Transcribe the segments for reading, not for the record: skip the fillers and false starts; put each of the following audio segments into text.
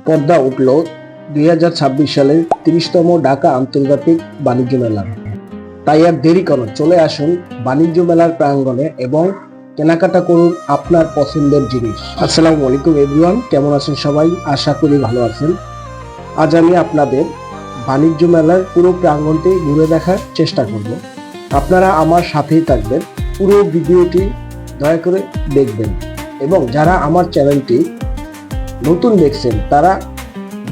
পর্দা উঠল 2026 সালের 30তম ঢাকা আন্তর্জাতিক বাণিজ্য মেলা। তাই আর দেরি কেন, চলে আসুন বাণিজ্য মেলার প্রাঙ্গণে এবং কেনাকাটা করুন আপনার পছন্দের জিনিস। আসসালামু আলাইকুম এভরিওয়ান, কেমন আছেন সবাই? আশা করি ভালো আছেন। আজ আমি আপনাদের বাণিজ্য মেলার পুরো প্রাঙ্গণটি ঘুরে দেখার চেষ্টা করব। আপনারা আমার সাথেই থাকবেন, পুরো ভিডিওটি দয়া করে দেখবেন এবং যারা আমার চ্যানেলটি নতুন দেখছেন তারা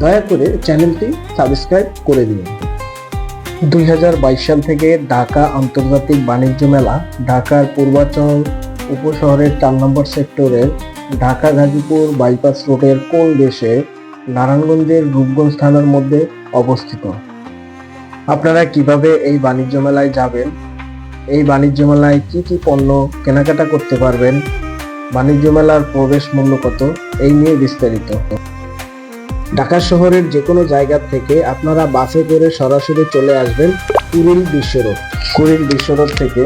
দয়া করে চ্যানেলটি সাবস্ক্রাইব করে দিন। 2022 সাল থেকে ঢাকা আন্তর্জাতিক বাণিজ্য মেলা ঢাকার পূর্বাঞ্চল উপশহরের 4 নম্বর সেক্টরের ঢাকা গাজীপুর বাইপাস রোডের কোন দেশে নারায়ণগঞ্জের রূপগঞ্জ থানার মধ্যে অবস্থিত। আপনারা কিভাবে এই বাণিজ্য মেলায় যাবেন, এই বাণিজ্য মেলায় কি কি পণ্য কেনাকাটা করতে পারবেন, বাণিজ্য মেলার প্রবেশ মূল্য কত, এই নিয়ে বিস্তারিত। ঢাকা শহরের যে কোনো জায়গা থেকে আপনারা বাসে করে সরাসরি চলে আসবেন কুড়িল বিশ্ব রোড। কুড়িল বিশ্ব রোড থেকে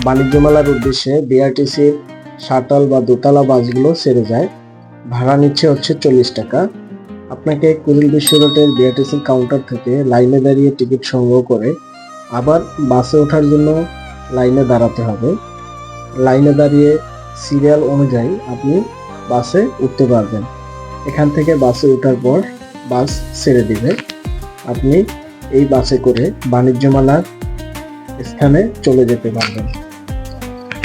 বাণিজ্য মেলার উদ্দেশ্যে বিআরটিসির শাটল বা দোতলা বাসগুলো ছেড়ে যায়। ভাড়া নিচ্ছে হচ্ছে 40 টাকা। আপনাকে কুড়িল বিশ্ব রোডের বিআরটিসির কাউন্টার থেকে লাইনে দাঁড়িয়ে টিকিট সংগ্রহ করে আবার বাসে ওঠার জন্য লাইনে দাঁড়াতে হবে। লাইনে দাঁড়িয়ে সিরিয়াল অনুযায়ী আপনি বাসে উঠতে পারবেন। এখান থেকে বাসে ওঠার পর বাস ছেড়ে দিবে, আপনি এই বাসে করে বাণিজ্য মেলার স্থানে চলে যেতে পারবেন।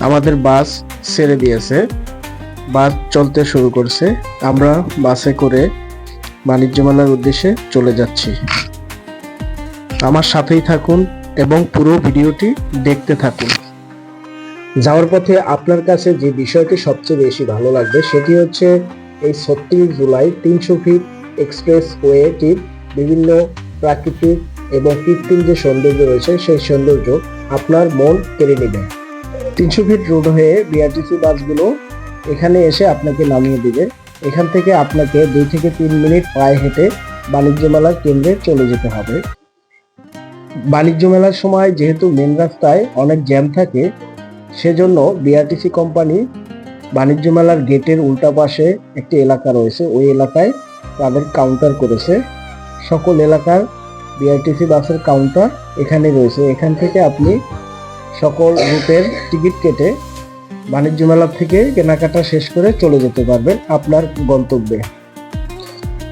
আমাদের বাস ছেড়ে দিয়েছে, বাস চলতে শুরু করছে। আমরা বাসে করে বাণিজ্য মেলার উদ্দেশ্যে চলে যাচ্ছি। আমার সাথেই থাকুন এবং পুরো ভিডিওটি দেখতে থাকুন। যাওয়ার পথে আপনার কাছে যে বিষয়টি সবচেয়ে বেশি ভালো লাগবে সেটি হচ্ছে এই 36 জুলাই 300 ফিট এক্সপ্রেস ওয়েটির বিভিন্ন প্রাকৃতিক এবং কৃত্রিম যে সৌন্দর্য রয়েছে সেই সৌন্দর্য আপনার মন কেড়ে নেবে। 300 ফিট রোড হয়ে বিআরটিসি বাসগুলো এখানে এসে আপনাকে নামিয়ে দিবে। এখান থেকে আপনাকে 2 থেকে 3 মিনিট পায়ে হেঁটে বাণিজ্য মেলার কেন্দ্রে চলে যেতে হবে। বাণিজ্য মেলার সময় যেহেতু মেন রাস্তায় অনেক জ্যাম থাকে, সেজন্য বিআরটিসি কোম্পানি বাণিজ্য মেলার গেটের উল্টা পাশে একটি এলাকা রয়েছে, ওই এলাকায় তাদের কাউন্টার করেছে। সকল এলাকার বিআরটিসি বাসের কাউন্টার এখানে রয়েছে। এখান থেকে আপনি সকল রুটের টিকিট কেটে বাণিজ্য মেলা থেকে কেনাকাটা শেষ করে চলে যেতে পারবেন আপনার গন্তব্যে।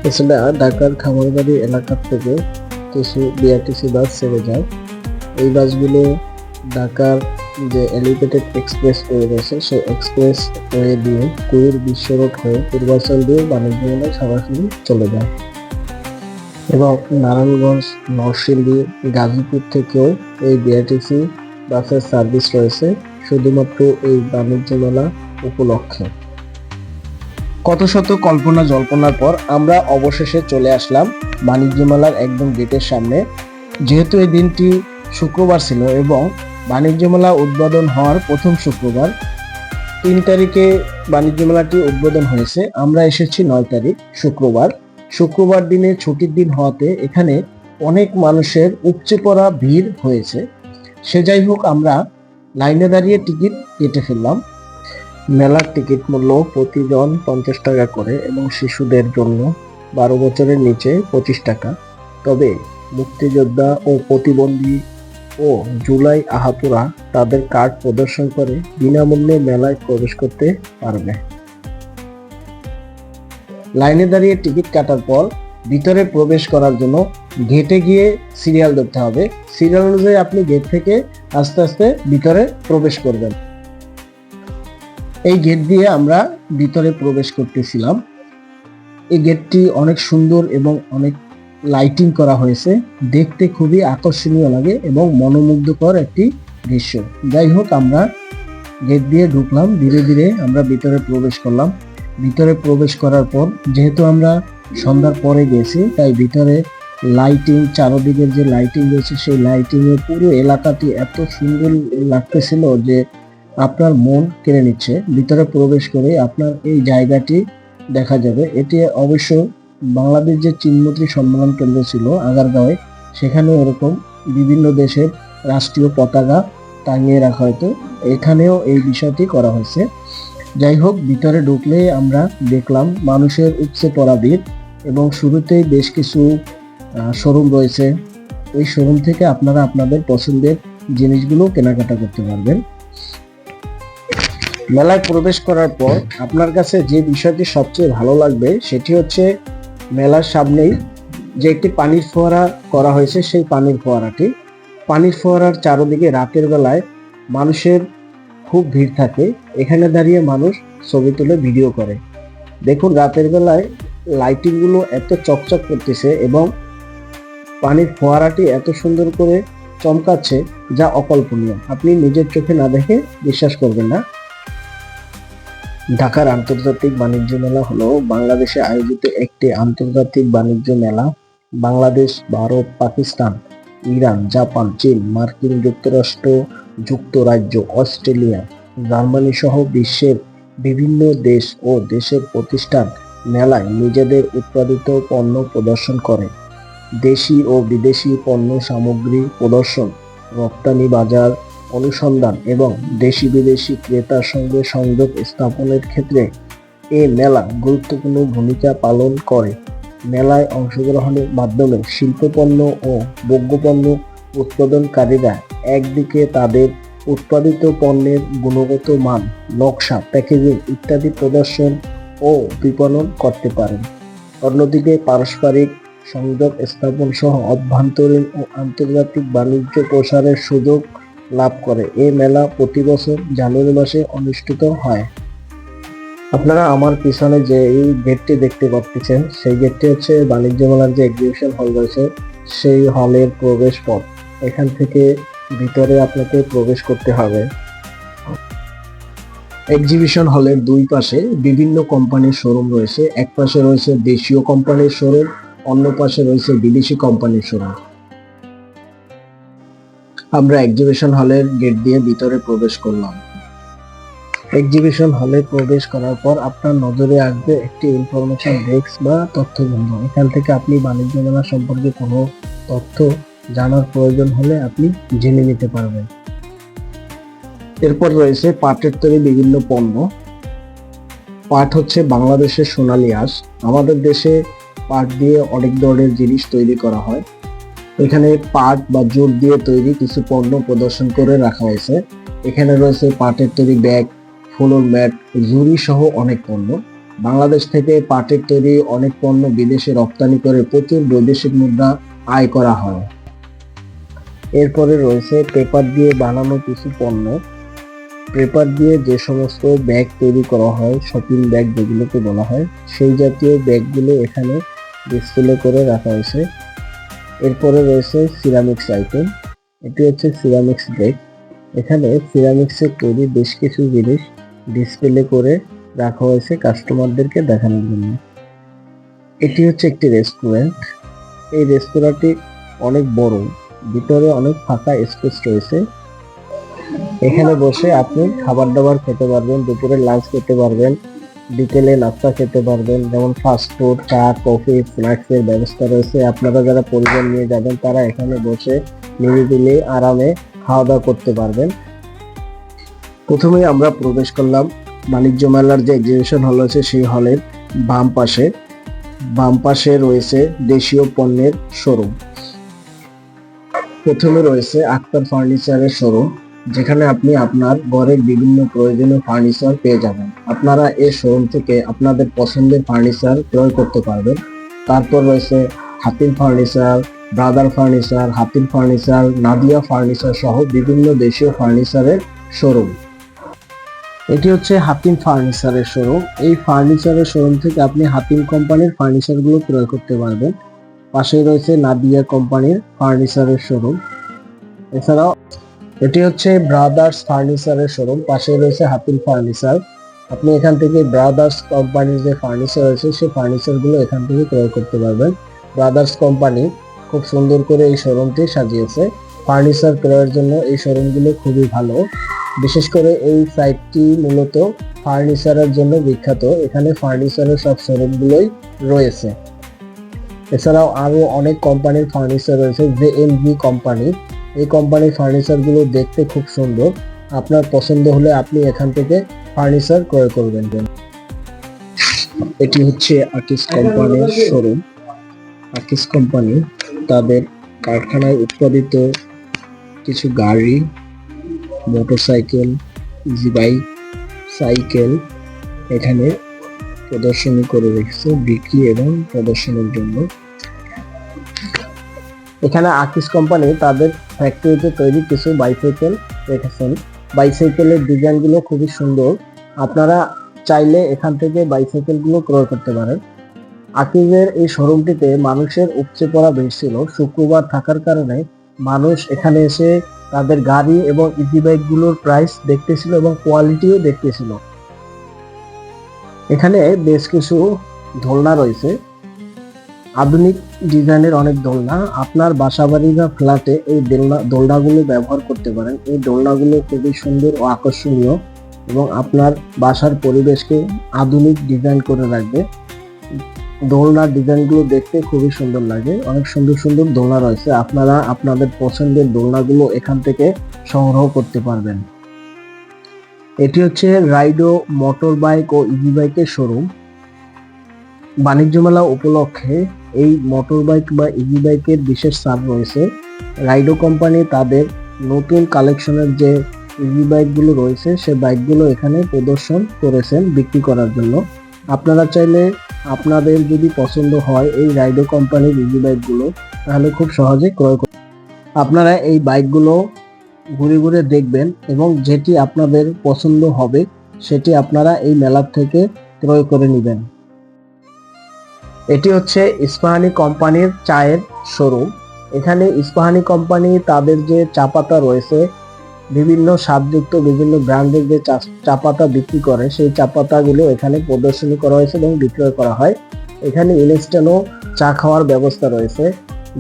এছাড়া ঢাকার খামারবাড়ি এলাকা থেকে কিছু বিআরটিসি বাস ছেড়ে যায়। এই বাসগুলো ঢাকার যে এলিভেটেড এক্সপ্রেস ওয়ে রয়েছে সেই এক্সপ্রেস ওয়ে দিয়ে কুড়িল বিশ্ব রোড হয়ে পূর্বাঞ্চল দিয়ে বাণিজ্য মেলায় সরাসরি চলে যায় এবং নারায়ণগঞ্জ, নরসিংদী, গাজীপুর থেকেও এই বিআরটিসি বাসের সার্ভিস রয়েছে শুধুমাত্র এই বাণিজ্য মেলা উপলক্ষে। কত শত কল্পনা জল্পনার পর আমরা অবশেষে চলে আসলাম বাণিজ্য মেলার একদম গেটের সামনে। যেহেতু এই দিনটি শুক্রবার ছিল এবং বাণিজ্য মেলা উদ্বোধন হওয়ার প্রথম শুক্রবার, 3 তারিখে বাণিজ্য মেলাটি উদ্বোধন হয়েছে। আমরা এসেছি 9 তারিখ শুক্রবার দিনে ছুটির দিন হওয়াতে এখানে অনেক মানুষের উপচে পড়া ভিড় হয়েছে। সে যাই হোক, আমরা লাইনে দাঁড়িয়ে টিকিট কেটে ফেললাম। মেলার টিকিট মূল্য প্রতিজন 50 টাকা করে এবং শিশুদের জন্য 12 বছরের নিচে 25 টাকা। তবে মুক্তিযোদ্ধা ও প্রতিবন্ধী ও জুলাই আহতরা তাদের কার্ড প্রদর্শন করে বিনামূল্যে মেলায় প্রবেশ করতে পারবে। লাইনে দাঁড়িয়ে টিকিট কাটার পর ভিতরে প্রবেশ করার জন্য গেটে গিয়ে সিরিয়াল ধরতে হবে। সিরিয়াল অনুযায়ী আপনি গেট থেকে আস্তে আস্তে ভিতরে প্রবেশ করবেন। এই গেট দিয়ে আমরা ভিতরে প্রবেশ করতেছিলাম। এই গেটটি অনেক সুন্দর এবং অনেক লাইটিং করা হয়েছে, দেখতে খুবই আকর্ষণীয় লাগে এবং মনোমুগ্ধকর একটি দৃশ্য। যাই হোক, আমরা গেট দিয়ে ঢুকলাম, ধীরে ধীরে আমরা ভিতরে প্রবেশ করলাম। ভিতরে প্রবেশ করার পর যেহেতু আমরা সন্ধ্যার পরে গেছি, তাই ভিতরে লাইটিং, চারদিকের যে লাইটিং রয়েছে সেই লাইটিংয়ে পুরো এলাকাটি এত সুন্দর লাগতেছিল যে আপনার মন কেড়ে নিচ্ছে। ভিতরে প্রবেশ করে আপনার এই জায়গাটি দেখা যাবে। এটি অবশ্য বাংলাদেশ যে চিনমন্ত্রী সম্মেলন কেন্দ্র ছিল আগারগাঁওয়ে, সেখানে এরকম বিভিন্ন দেশের রাষ্ট্রীয় পতাকা টাঙিয়ে রাখা হয়তো, এখানেও এই বিষয়টি করা হয়েছে। যাই হোক, ভিতরে ঢুকলে আমরা দেখলাম মানুষের উপচে পড়া ভিড়। এবং শুরুতেই বেশ কিছু শোরুম রয়েছে। এই শোরুম থেকে আপনারা আপনাদের পছন্দের জিনিসগুলো কেনাকাটা করতে পারবেন। মেলায় প্রবেশ করার পর আপনার কাছে যে বিষয়টি সবচেয়ে ভালো লাগবে সেটি হচ্ছে মেলার সামনেই যে একটি পানির ফোয়ারা করা হয়েছে, সেই পানির ফোয়ারার চারদিকে রাতের বেলায় মানুষের খুব ভিড় থাকে। এখানে দাঁড়িয়ে মানুষ ছবি তুলে ভিডিও করে। দেখুন রাতের বেলায় লাইটিং গুলো এত চকচক করতেছে এবং পানির ফোয়ারাটি এত সুন্দর করে চমকাচ্ছে যা অকল্পনীয়। আপনি নিজের চোখে না দেখে বিশ্বাস করবেন না। ঢাকার আন্তর্জাতিক বাণিজ্য মেলা হলো বাংলাদেশে আয়োজিত একটি আন্তর্জাতিক বাণিজ্য মেলা। বাংলাদেশ, ভারত, পাকিস্তান, ইরান, জাপান, চীন, মার্কিন যুক্তরাষ্ট্র, যুক্তরাজ্য, অস্ট্রেলিয়া, জার্মানি সহ বিশ্বের বিভিন্ন দেশ ও দেশের প্রতিষ্ঠান মেলায় নিজেদের উৎপাদিত পণ্য প্রদর্শন করে। দেশি ও বিদেশি পণ্য সামগ্রী প্রদর্শন, রপ্তানি বাজার অনুসন্ধান এবং দেশি বিদেশি ক্রেতার সঙ্গে সংযোগ স্থাপনের ক্ষেত্রে এই মেলা গুরুত্বপূর্ণ ভূমিকা পালন করে। মেলায় অংশগ্রহণের মাধ্যমে শিল্পপণ্য ও ভোগ্যপণ্য উৎপাদনকারীরা একদিকে তাদের উৎপাদিত পণ্যের গুণগত মান, নকশা, প্যাকেজিং ইত্যাদি প্রদর্শন ও বিপণন করতে পারেন। অন্যদিকে পারস্পরিক সংযোগ স্থাপন সহ অভ্যন্তরীণ ও আন্তর্জাতিক বাণিজ্য প্রসারের সুযোগ লাভ করে। এই মেলা প্রতি বছর জানুয়ারি মাসে অনুষ্ঠিত হয়। আপনারা আমার পিছনে যে এই গেটটি দেখতে পাচ্ছেন, সেই গেটটি হচ্ছে বাণিজ্য মেলার যে এক্সিবিশন হল রয়েছে সেই হলের প্রবেশ পথ। এখান থেকে ভিতরে আপনাকে প্রবেশ করতে হবে। এক্সিবিশন হলের দুই পাশে বিভিন্ন কোম্পানির শোরুম রয়েছে। এক পাশে রয়েছে দেশীয় কোম্পানির শোরুম, অন্য পাশে রয়েছে বিদেশি কোম্পানির শোরুম। আমরা এক্সিবিশন হলের গেট দিয়ে ভিতরে প্রবেশ করলাম। এক্সিবিশন হলে প্রবেশ করার পর আপনার নজরে আসবে একটি ইনফরমেশন ডেস্ক বা তথ্য কেন্দ্র। এখান থেকে আপনি বাণিজ্য মেলা সম্পর্কে কোনো তথ্য জানার প্রয়োজন হলে আপনি জেনে নিতে পারবেন। এরপর রয়েছে পাটের তৈরি বিভিন্ন পণ্য। পাট হচ্ছে বাংলাদেশের সোনালী আঁশ। আমাদের দেশে পাট দিয়ে অনেক ধরনের জিনিস তৈরি করা হয়। এখানে পাট বা জুট দিয়ে তৈরি কিছু পণ্য প্রদর্শন করে রাখা হয়েছে। এখানে রয়েছে পাটের তৈরি ব্যাগ, ফুলোর ম্যাট, জুড়ি সহ অনেক পণ্য। বাংলাদেশ থেকে পাটের তৈরি অনেক পণ্য বিদেশে রপ্তানি করে প্রচুর বৈদেশিক মুদ্রা আয় করা হয়। এরপরে রয়েছে পেপার দিয়ে বানানো কিছু পণ্য। পেপার দিয়ে যে সমস্ত ব্যাগ তৈরি করা হয়, শপিং ব্যাগ যেগুলোকে বলা হয়, সেই জাতীয় ব্যাগগুলো এখানে ডিসপ্লে করে রাখা হয়েছে। এরপরে রয়েছে সিরামিক্স আইটেম। এটি হচ্ছে সিরামিক্স ব্যাগ। এখানে সিরামিক্সের তৈরি বেশ কিছু জিনিস ডিসপ্লে করে রাখা হয়েছে কাস্টমারদেরকে দেখানোর জন্য। এটি হচ্ছে একটি রেস্টুরেন্ট। এই রেস্তোরাঁটি অনেক বড়, ভিতরে অনেক ফাঁকা স্পেস রয়েছে। এখানে বসে আপনি খাবার দাবার খেতে পারবেন, দুপুরে লাঞ্চ খেতে পারবেন, বিকেলে নাস্তা খেতে পারবেন। যেমন ফাস্ট ফুড, চা, কফি, স্ন্যাক্সের ব্যবস্থা রয়েছে। আপনারা যারা পরিবার নিয়ে যাবেন তারা এখানে বসে নিরিবিলি আরামে খাওয়া দাওয়া করতে পারবেন। প্রথমেই আমরা প্রবেশ করলাম বাণিজ্য মেলার যে এক্সিবিশন হল আছে সেই হলের বাম পাশে রয়েছে দেশীয় পণ্যের শোরুম। প্রথমে রয়েছে আক্তার ফার্নিচারের শোরুম, যেখানে আপনি আপনার ঘরের বিভিন্ন প্রয়োজনীয় ফার্নিচার পেয়ে যাবেন। আপনারা এই শোরুম থেকে আপনাদের পছন্দের ফার্নিচার ক্রয় করতে পারবেন। তারপর রয়েছে Hatim furniture, brother furniture, Hatim furniture, Nadia furniture সহ বিভিন্ন দেশীয় ফার্নিচারের শোরুম। এটি হচ্ছে হাতিম ফার্নিচারের শোরুম। এই ফার্নিচারের শোরুম থেকে আপনি হাতিম কোম্পানির ফার্নিচারগুলো ক্রয় করতে পারবেন। পাশে রয়েছে নাদিয়া কোম্পানির ফার্নিচারের শোরুম। এছাড়াও এটি হচ্ছে ব্রাদার্স ফার্নিচারের শোরুম। পাশে রয়েছে হাতিম ফার্নিচার। আপনি এখান থেকে ব্রাদার্স কোম্পানির যে ফার্নিচার আছে সেই ফার্নিচারগুলো এখান থেকে ক্রয় করতে পারবেন। ব্রাদার্স কোম্পানি খুব সুন্দর করে এই শোরুমটি সাজিয়েছে। ফার্নিচার ক্রয়ের জন্য এই শোরুমগুলো খুবই ভালো। বিশেষ করে এই সাইটটি মূলত ফার্নিচারের জন্য বিখ্যাত। এখানে ফার্নিচারের সব শোরুমগুলোই রয়েছে। এছাড়াও আরো অনেক কোম্পানির ফার্নিচার রয়েছে। জেএমভি কোম্পানি, এই কোম্পানির ফার্নিচারগুলো দেখতে খুব সুন্দর। আপনার পছন্দ হলে আপনি এখান থেকে ফার্নিচার ক্রয় করবেন। এটি হচ্ছে আকিস কোম্পানির শোরুম। আকিস কোম্পানি তাদের কারখানায় উৎপাদিত কিছু গাড়ি, মোটরসাইকেল, ইজি বাইক, সাইকেল এখানে প্রদর্শনী করে রেখেছে বিক্রি এবং প্রদর্শনের জন্য। এখানে আকিস কোম্পানি তাদের ফ্যাক্টরিতে তৈরি কিছু বাইসাইকেল রেখেছেন। বাইসাইকেলের ডিজাইনগুলো খুবই সুন্দর। আপনারা চাইলে এখান থেকে বাইসাইকেলগুলো ক্রয় করতে পারেন। আকিজের এই শোরুমটিতে মানুষের উপচে পড়া বেশি ছিল। শুক্রবার থাকার কারণে মানুষ এখানে এসে তাদের গাড়ি এবং ইজি বাইকগুলোর প্রাইস দেখতেছিল এবং কোয়ালিটিও দেখতেছিল। এখানে বেশ কিছু দোলনা রয়েছে, আধুনিক ডিজাইনের অনেক দোলনা। আপনার বাসাবাড়ি বা ফ্ল্যাটে এই দোলনাগুলো ব্যবহার করতে পারেন। এই দোলনাগুলো খুবই সুন্দর ও আকর্ষণীয় এবং আপনার বাসার পরিবেশকে আধুনিক ডিজাইন করে রাখবে। দোলনার ডিজাইনগুলো দেখতে খুবই সুন্দর লাগে। অনেক সুন্দর সুন্দর দোলনা রয়েছে। আপনারা আপনাদের পছন্দের দোলনাগুলো এখান থেকে সংগ্রহ করতে পারবেন। এটি হচ্ছে রাইডো মোটর বাইক ও ইজি বাইকের শোরুম। বাণিজ্য মেলা উপলক্ষে এই মোটর বাইক বা ইজি বাইকের বিশেষ ছাড় রয়েছে। রাইডো কোম্পানি তাদের নতুন কালেকশনের যে ইজি বাইকগুলো রয়েছে সে বাইকগুলো এখানে প্রদর্শন করেছেন বিক্রি করার জন্য। আপনারা চাইলে আপনাদের যদি পছন্দ হয় এই রাইডো কোম্পানির ইজি বাইকগুলো তাহলে খুব সহজে ক্রয় করতে আপনারা এই বাইকগুলো ঘুরে ঘুরে দেখবেন এবং যেটি আপনাদের পছন্দ হবে সেটি আপনারা এই মেলার থেকে ক্রয় করে নেবেন। এটি হচ্ছে ইস্পাহানি কোম্পানির চায়ের শোরুম। এখানে ইস্পাহানি কোম্পানি তাদের যে চা পাতা রয়েছে, বিভিন্ন স্বাদযুক্ত বিভিন্ন ব্র্যান্ডের যে চা পাতা বিক্রি করে সেই চা পাতাগুলো এখানে প্রদর্শনী করা হয়েছে এবং বিক্রয় করা হয়। এখানে ইনস্ট্যান্টও চা খাওয়ার ব্যবস্থা রয়েছে,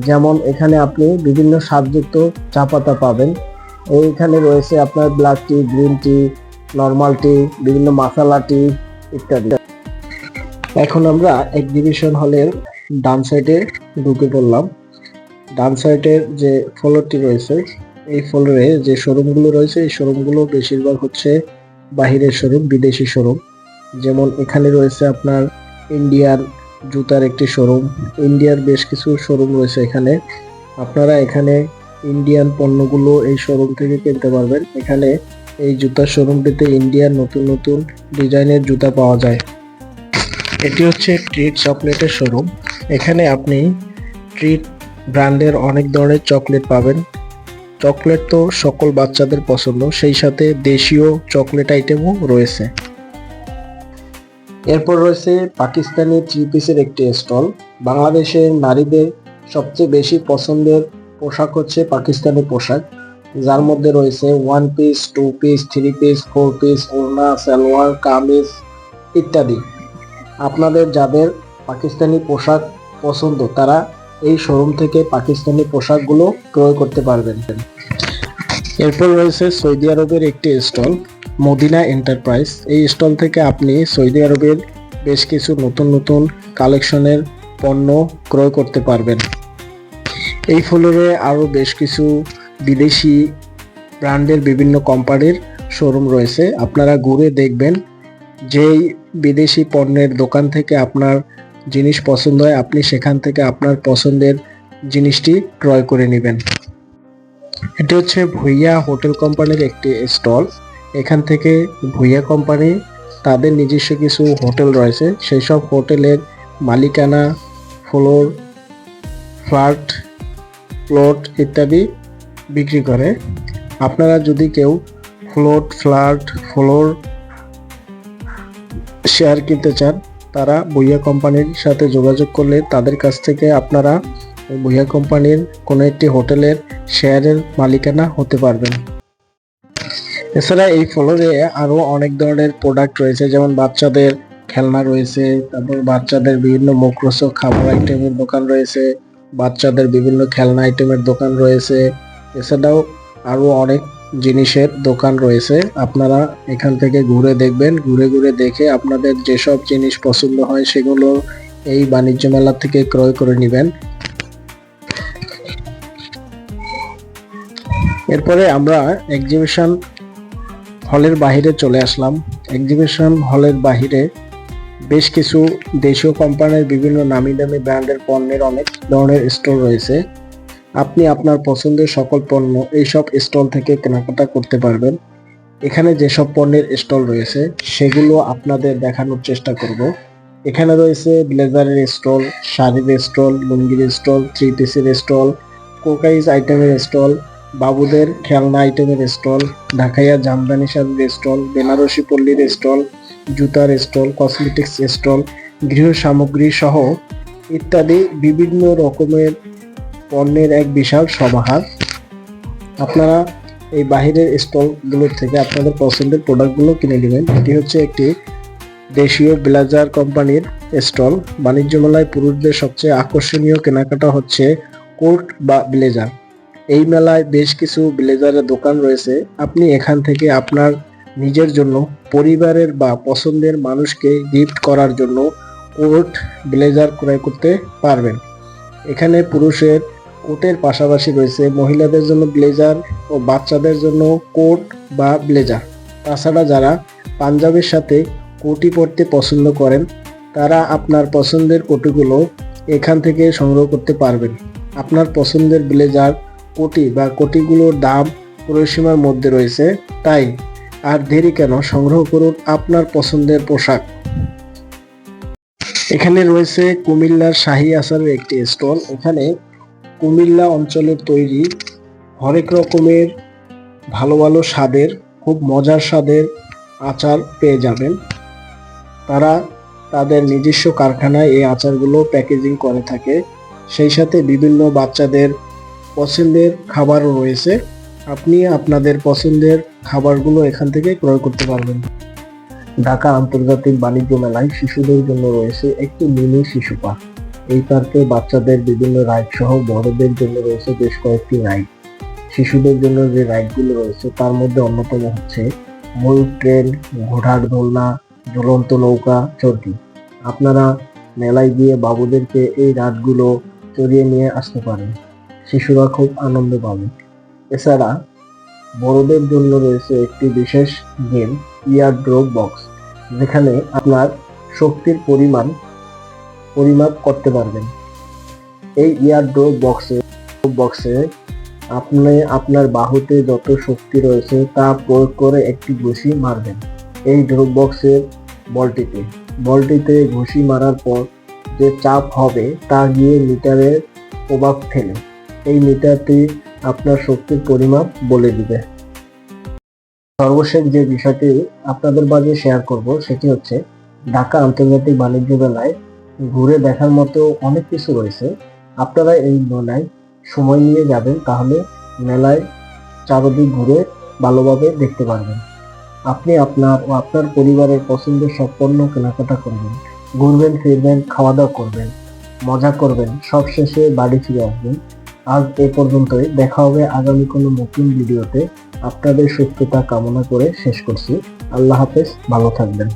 যেমন এখানে আপনি বিভিন্ন স্বাদযুক্ত চা পাতা পাবেন। এইখানে রয়েছে আপনার ব্ল্যাক টি, গ্রিন টি, নর্মাল টি, বিভিন্ন মশলা টি ইত্যাদি। এখন আমরা এক্সিবিশন হলের ডান সাইডে ঢুকে পড়লাম। ডান সাইডের যে ফ্লোরটি রয়েছে এই ফ্লোরে যে শোরুমগুলো রয়েছে এই শোরুমগুলো বেশিরভাগ হচ্ছে বাহিরের শোরুম, বিদেশি শোরুম। যেমন এখানে রয়েছে আপনার ইন্ডিয়ার জুতার একটি শোরুম, ইন্ডিয়ার বেশ কিছু শোরুম রয়েছে এখানে। আপনারা এখানে ইন্ডিয়ান পণ্যগুলো এই শোরুম থেকে কিনতে পারবেন। এখানে এই জুতার শোরুমটিতে ইন্ডিয়ার নতুন নতুন ডিজাইনের জুতা পাওয়া যায়। এটি হচ্ছে ট্রিট চকলেটের শোরুম। এখানে আপনি ট্রিট ব্র্যান্ডের অনেক ধরনের চকলেট পাবেন। চকলেট তো সকল বাচ্চাদের পছন্দ, সেই সাথে দেশীয় চকলেট আইটেমও রয়েছে। এরপর রয়েছে পাকিস্তানি থ্রি পিসের একটি স্টল। বাংলাদেশের নারীদের সবচেয়ে বেশি পছন্দের পোশাক হচ্ছে পাকিস্তানি পোশাক, যার মধ্যে রয়েছে one piece, two piece, three piece, four piece, ওড়না, সালোয়ার, কামিজ ইত্যাদি। আপনাদের যাদের পাকিস্তানি পোশাক পছন্দ তারা এই শোরুম থেকে পাকিস্তানি পোশাকগুলো ক্রয় করতে পারবেন। এরপর রয়েছে সৌদি আরবের একটি স্টল, মদিনা এন্টারপ্রাইজ। এই স্টল থেকে আপনি সৌদি আরবের বেশ কিছু নতুন নতুন কালেকশনের পণ্য ক্রয় করতে পারবেন। এই ফ্লোরে আরও বেশ কিছু বিদেশি ব্র্যান্ডের বিভিন্ন কোম্পানির শোরুম রয়েছে। আপনারা ঘুরে দেখবেন, যেই বিদেশি পণ্যের দোকান থেকে আপনার জিনিস পছন্দ হয় আপনি সেখান থেকে আপনার পছন্দের জিনিসটি ক্রয় করে নেবেন। এটি হচ্ছে ভুইয়া হোটেল কোম্পানির একটি স্টল। এখান থেকে ভুইয়া কোম্পানি তাদের নিজস্ব কিছু হোটেল রয়েছে, সেই সব হোটেলের মালিকানা, ফ্লোর, ফ্ল্যাট, প্লট ইত্যাদি বিক্রি করে। আপনারা যদি কেউ ফ্লোর শেয়ার কিনতে চান তারা ভুইয়া কোম্পানির সাথে যোগাযোগ করলে তাদের কাছ থেকে আপনারা ভুইয়া কোম্পানির কোনো একটি হোটেলের শেয়ারের মালিকানা হতে পারবেন। এছাড়া এই ফ্লোরে আরও অনেক ধরনের প্রোডাক্ট রয়েছে, যেমন বাচ্চাদের খেলনা রয়েছে, তারপর বাচ্চাদের বিভিন্ন মুখরোচক খাবার আইটেমের দোকান রয়েছে, বাচ্চাদের বিভিন্ন খেলনা আইটেমের দোকান রয়েছে। এছাড়াও আরও অনেক জিনিসের দোকান রয়েছে। আপনারা এখান থেকে ঘুরে দেখবেন, ঘুরে ঘুরে দেখে আপনাদের যেসব জিনিস পছন্দ হয় সেগুলো এই বাণিজ্য মেলা থেকে ক্রয় করে নেবেন। এরপরে আমরা এক্সিবিশন হলের বাহিরে চলে আসলাম। এক্সিবিশন হলের বাহিরে বেশ কিছু দেশীয় কোম্পানির বিভিন্ন নামি দামি ব্র্যান্ডের পণ্যের অনেক ধরনের স্টল রয়েছে। আপনি আপনার পছন্দের সকল পণ্য এইসব স্টল থেকে কেনাকাটা করতে পারবেন। এখানে যেসব পণ্যের স্টল রয়েছে সেগুলো আপনাদের দেখানোর চেষ্টা করব। এখানে রয়েছে ব্লেজারের স্টল, শাড়ির স্টল, লুঙ্গির স্টল, থ্রি পিসের স্টল, কোকাইজ আইটেমের স্টল, বাবুদের খেলনা আইটেমের স্টল, ঢাকাইয়া জামদানি শাড়ির স্টল, বেনারসি পল্লীর স্টল, জুতার স্টল, কসমেটিক্স স্টল, গৃহ সামগ্রী সহ ইত্যাদি বিভিন্ন রকমের পণ্যের এক বিশাল সমাহার। আপনারা এই বাহিরের স্টলগুলোর থেকে আপনাদের পছন্দের প্রোডাক্টগুলো কিনে নেবেন। এটি হচ্ছে একটি দেশীয় ব্লেজার কোম্পানির স্টল। বাণিজ্য মেলায় পুরুষদের সবচেয়ে আকর্ষণীয় কেনাকাটা হচ্ছে কোট বা ব্লেজার। এই মেলায় বেশ কিছু ব্লেজারের দোকান রয়েছে। আপনি এখান থেকে আপনার নিজের জন্য, পরিবারের বা পছন্দের মানুষকে গিফট করার জন্য কোট ব্লেজার ক্রয় করতে পারবেন। এখানে পুরুষের কোটের পাশাপাশি রয়েছে মহিলাদের জন্য ব্লেজার ও বাচ্চাদের জন্য কোট বা ব্লেজার। তাছাড়া যারা পাঞ্জাবের সাথে কোটি পরতে পছন্দ করেন তারা আপনার পছন্দের কোটিগুলো এখান থেকে সংগ্রহ করতে পারবেন। আপনার পছন্দের ব্লেজার, কোটি বা কোটিগুলোর দাম পরিসীমার মধ্যে রয়েছে, তাই আর দেরি কেন, সংগ্রহ করুন আপনার পছন্দের পোশাক। এখানে রয়েছে কুমিল্লার শাহী আচারের একটি স্টল। এখানে কুমিল্লা অঞ্চলের তৈরি হরেক রকমের ভালো ভালো স্বাদের, খুব মজার স্বাদের আচার পেয়ে যাবেন। তারা তাদের নিজস্ব কারখানায় এই আচারগুলো প্যাকেজিং করে থাকে। সেই সাথে বিভিন্ন বাচ্চাদের পছন্দের খাবারও রয়েছে। আপনি আপনাদের পছন্দের খাবারগুলো এখান থেকে ক্রয় করতে পারবেন। ঢাকা আন্তর্জাতিক বাণিজ্য মেলায় শিশুদের জন্য রয়েছে একটি মিনি শিশু পার্ক। এই পার্কে বাচ্চাদের বিভিন্ন রাইড সহ বড়দের জন্য রয়েছে বেশ কয়েকটি রাইড। শিশুদের জন্য যে রাইডগুলো রয়েছে তার মধ্যে অন্যতম হচ্ছে ময়ূর ট্রেন, ঘোড়ার দোলনা, ঝুলন্ত নৌকা, চরকি। আপনারা মেলায় গিয়ে বাবুদেরকে এই রাইডগুলো চড়িয়ে নিয়ে আসতে পারেন, শিশুরা খুব আনন্দ পাবে। এছাড়া বড়দের জন্য রয়েছে একটি বিশেষ গেম, ইয়ার ড্রপ বক্স, যেখানে আপনার শক্তির পরিমাপ করতে পারবেন। এই ইয়ার ড্রপ বক্সে আপনি আপনার বাহুতে যত শক্তি রয়েছে তা প্রয়োগ করে একটি ঘুষি মারবেন এই ড্রপ বক্সের বলটিতে ঘুষি মারার পর যে চাপ হবে তা গিয়ে মিটারের প্রভাব ফেলে। এই মিটারটি আপনার শক্তির পরিমাপ বলে দিবে। সর্বশেষ যে বিষয়টি আপনাদের মাঝে শেয়ার করব সেটি হচ্ছে ঢাকা আন্তর্জাতিক বাণিজ্য মেলায় ঘুরে দেখার মতো অনেক কিছু রয়েছে। আপনারা এই মেলায় সময় নিয়ে যাবেন, তাহলে মেলায় চারদিক ঘুরে ভালোভাবে দেখতে পারবেন। আপনি আপনার ও আপনার পরিবারের পছন্দের সব পণ্য কেনাকাটা করবেন, ঘুরবেন ফিরবেন, খাওয়া দাওয়া করবেন, মজা করবেন, সব শেষে বাড়ি ফিরে আসবেন। আজ এ পর্যন্তই। দেখা হবে আগামী কোনো নতুন ভিডিওতে। আপনাদের সুস্থতা কামনা করে শেষ করছি। আল্লাহ হাফেজ, ভালো থাকবেন।